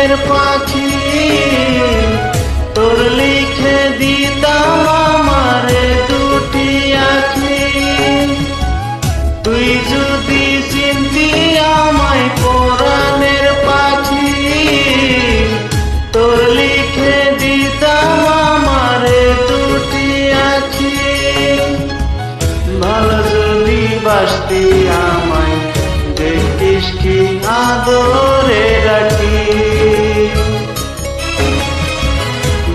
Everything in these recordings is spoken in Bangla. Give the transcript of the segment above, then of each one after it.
পরাণের পাখি, তোর লিখে দিতাম আমারে দুটি আখি। তুই যদি চিনতি আমায় পরাণের পাখি, তোর লিখে দিতাম আমারে দুটি আখি। ভালো যদি বাসতি আমায় দেখিস কি আদরে রাখি।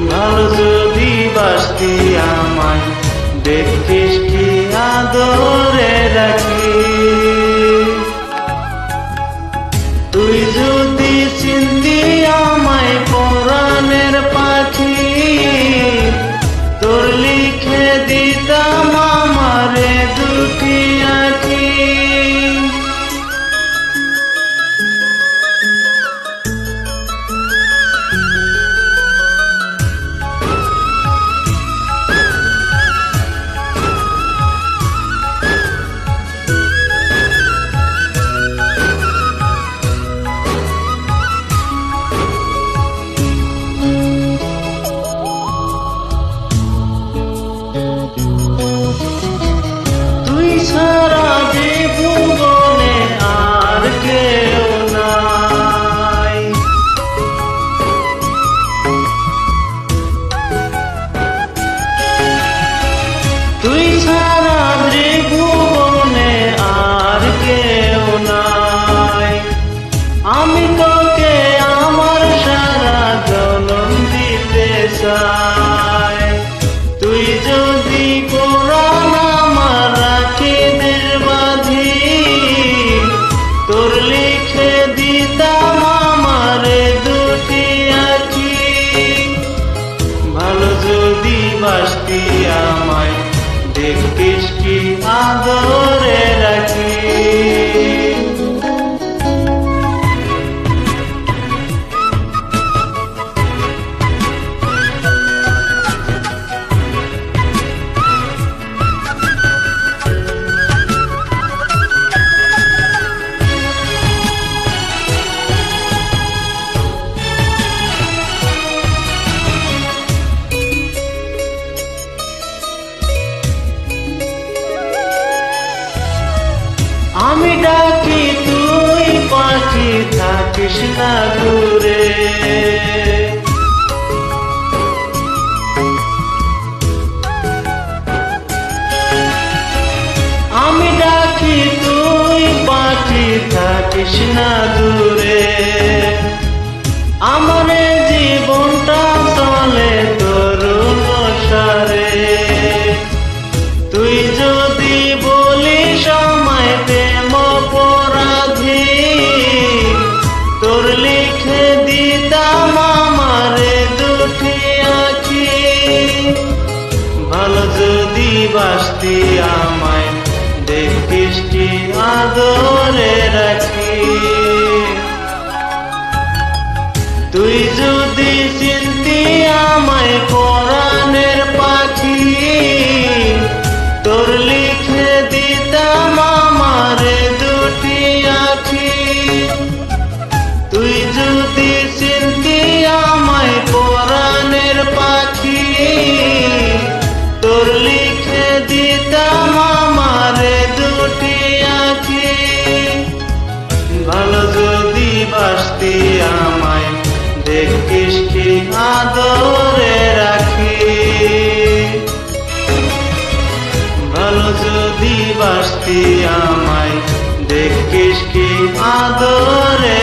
ভালো যদি বাসতি আমায় দেখিস কি আদরে রাখি। তুই যদি চিনতি আমায় পরাণের পাখি, তোর লিখে দিতাম আমারে দুটি আখি। তুই ছাড়া ত্রিভুবনে আর কেউ নাই। আমি তোকে আমার সারা জনম দিতে চাই। তুই যদি পরাণ আমার রাখিদের বাঁধি, তোর লিখে দিতাম আমারে দুটি আখি। ভালো যদি বাসতি আমায় দেখিস কি আদরে রাখি। আমি ডাকি তুই পাখি থাকিস না দূরে। আমি ডাকি তুই পাখি থাকিস না দূরে। আমার জীবনটা চলে তোর অনুসারে। তুই যদি বলিস আমায় প্রেম অপরাধী, তোর লিখে দিতাম আমারে দুটি আখি। ভালো যদি বাসতি আমায় দেখিস কি আদরে রাখি। তুই যদি চিনতি আমায় পরাণের পাখি, তোর লিখে দিতাম আমারে দুটি আখি। তুই যদি চিনতি আমায় পরাণের পাখি, তোর লিখে দিতাম আমারে দুটি আখি। ভালো যদি বাসতি আমায় দেখিস কি আদরে রাখি। ভালো যদি বাসতি আমায় দেখিস কি আদরে